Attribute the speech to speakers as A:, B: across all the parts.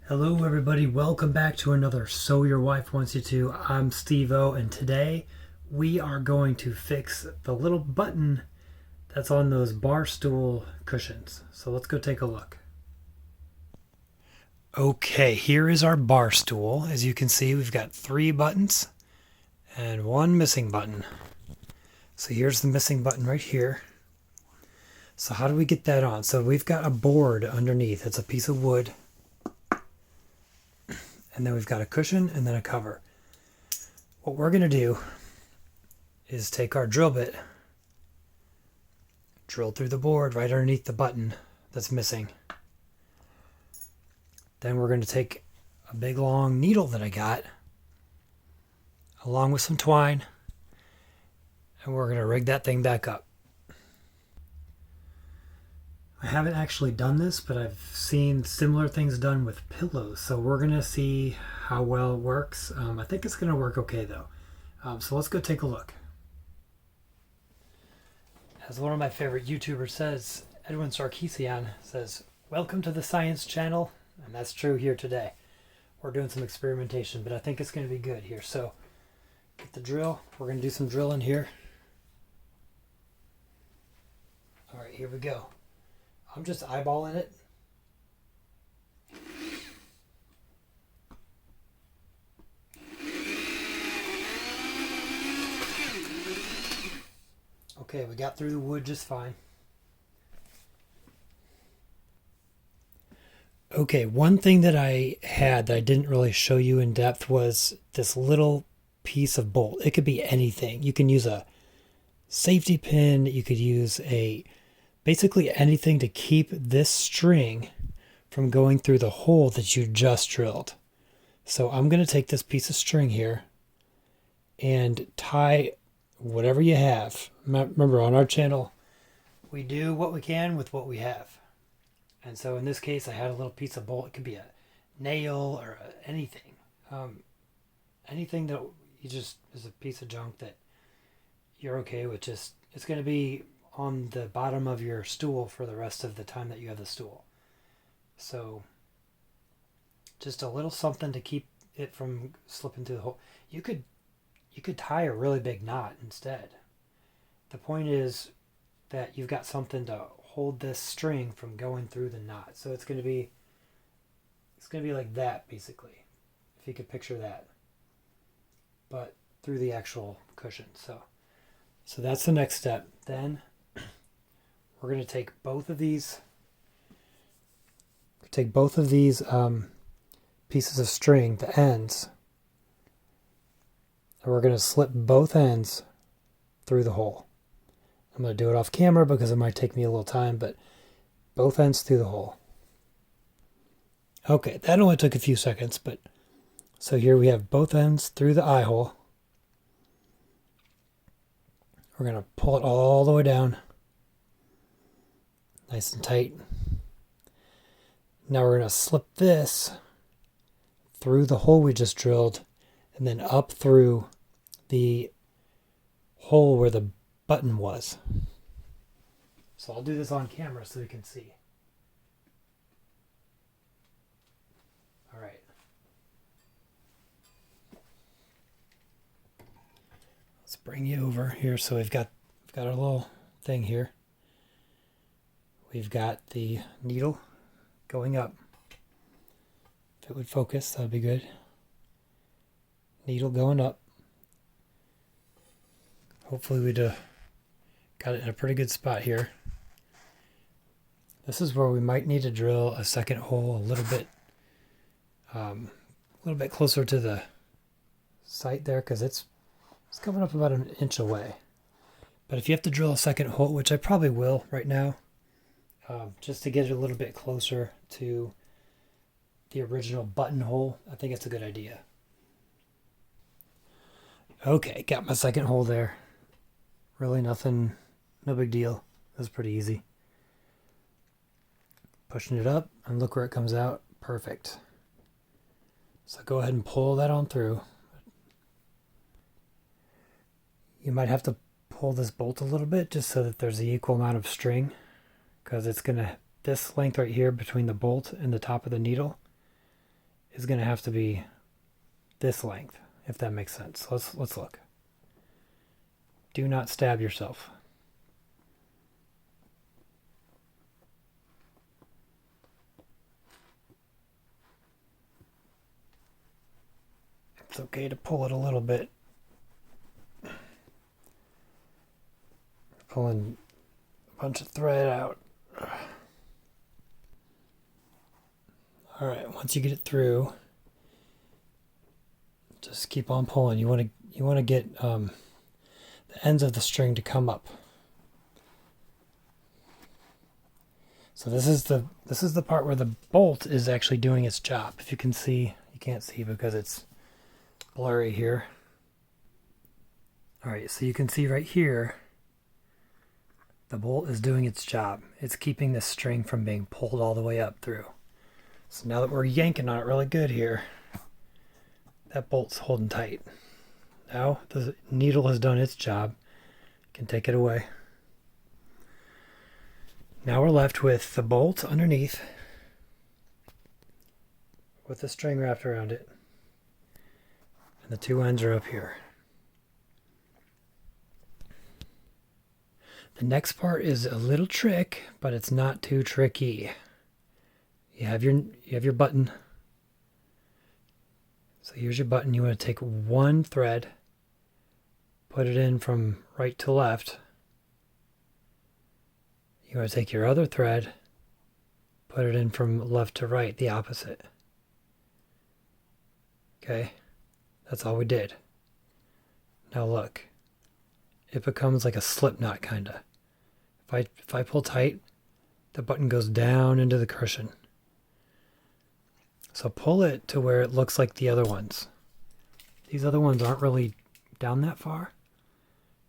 A: Hello everybody, welcome back to another So Your Wife Wants You To. I'm Steve-O, and today we are going to fix the little button that's on those bar stool cushions. So let's go take a look. Okay, here is our bar stool. As you can see, we've got 3 buttons and 1 missing button. So here's the missing button right here. So how do we get that on? So we've got a board underneath. It's a piece of wood. And then we've got a cushion and then a cover. What we're going to do is take our drill bit, drill through the board right underneath the button that's missing. Then we're going to take a big long needle that I got, along with some twine, and we're going to rig that thing back up. I haven't actually done this, but I've seen similar things done with pillows, so we're going to see how well it works. I think it's going to work okay, though. So let's go take a look. As one of my favorite YouTubers says, Edwin Sarkeesian says, "Welcome to the science channel," and that's true here today. We're doing some experimentation, but I think it's going to be good here. So get the drill. We're going to do some drilling here. All right, here we go. I'm just eyeballing it. Okay, we got through the wood just fine. Okay, one thing that I had that I didn't really show you in depth was this little piece of bolt. It could be anything. You can use a safety pin. You could use basically anything to keep this string from going through the hole that you just drilled. So I'm going to take this piece of string here and tie whatever you have. Remember, on our channel, we do what we can with what we have. And so in this case, I had a little piece of bolt. It could be a nail or anything. Anything that you just is a piece of junk that you're okay with. Just, it's going to be on the bottom of your stool for the rest of the time that you have the stool. So just a little something to keep it from slipping through the hole. You could tie a really big knot instead. The point is that you've got something to hold this string from going through the knot. So it's going to be like that, basically, if you could picture that, but through the actual cushion. So that's the next step. Then we're going to take both of these pieces of string, the ends, and we're going to slip both ends through the hole. I'm going to do it off camera because it might take me a little time, but both ends through the hole. Okay, that only took a few seconds, but so here we have both ends through the eye hole. We're going to pull it all the way down, nice and tight. Now we're going to slip this through the hole we just drilled and then up through the hole where the button was. So I'll do this on camera so you can see. All right. Let's bring you over here. So we've got our little thing here. We've got the needle going up. If it would focus, that would be good. Needle going up. Hopefully we'd got it in a pretty good spot here. This is where we might need to drill a second hole a little bit closer to the site there, because it's coming up about an inch away. But if you have to drill a second hole, which I probably will right now, just to get it a little bit closer to the original button hole, I think it's a good idea. Okay, got my second hole there. Really nothing, no big deal. It was pretty easy. Pushing it up, and look where it comes out. Perfect. So go ahead and pull that on through. You might have to pull this bolt a little bit just so that there's the equal amount of string, because it's going to, this length right here between the bolt and the top of the needle is going to have to be this length, if that makes sense. Let's look. Do not stab yourself. It's okay to pull it a little bit. Pulling a bunch of thread out. All right, once you get it through, just keep on pulling. You want to get the ends of the string to come up. So this is the part where the bolt is actually doing its job. If you can see, you can't see because it's blurry here. All right, so you can see right here, the bolt is doing its job. It's keeping the string from being pulled all the way up through. So now that we're yanking on it really good here, that bolt's holding tight. Now the needle has done its job. You can take it away. Now we're left with the bolt underneath with the string wrapped around it. And the two ends are up here. The next part is a little trick, but it's not too tricky. You have your button. So here's your button. You want to take one thread, put it in from right to left. You want to take your other thread, put it in from left to right, the opposite. Okay, that's all we did. Now look, it becomes like a slip knot kinda. If I pull tight, the button goes down into the cushion. So pull it to where it looks like the other ones. These other ones aren't really down that far.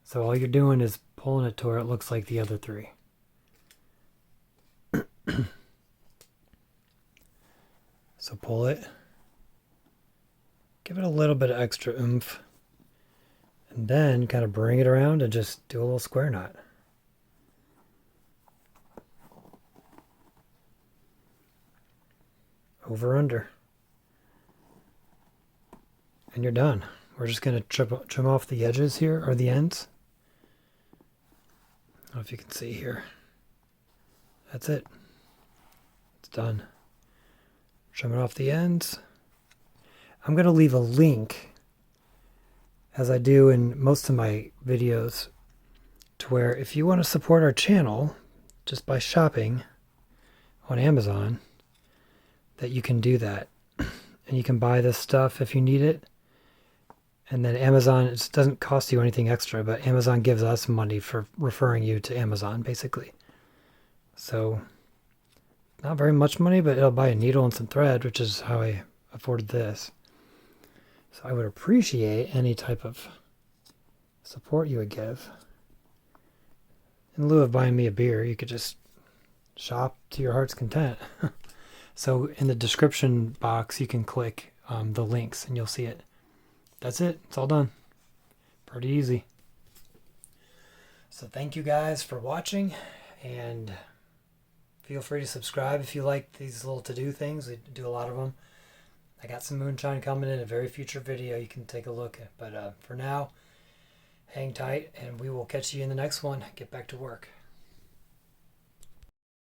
A: So all you're doing is pulling it to where it looks like the other three. So pull it. Give it a little bit of extra oomph. And then kind of bring it around and just do a little square knot. Over under. And you're done. We're just going to trim off the edges here, or the ends. I don't know if you can see here. That's it. It's done. Trim it off the ends. I'm going to leave a link, as I do in most of my videos, to where if you want to support our channel just by shopping on Amazon, that you can do that. And you can buy this stuff if you need it. And then Amazon, it doesn't cost you anything extra, but Amazon gives us money for referring you to Amazon, basically. So, not very much money, but it'll buy a needle and some thread, which is how I afforded this. So I would appreciate any type of support you would give. In lieu of buying me a beer, you could just shop to your heart's content. So in the description box, you can click the links and you'll see it. That's it. It's all done. Pretty easy. So thank you guys for watching, and feel free to subscribe if you like these little to-do things. We do a lot of them. I got some moonshine coming in a very future video you can take a look at. But for now, hang tight, and we will catch you in the next one. Get back to work.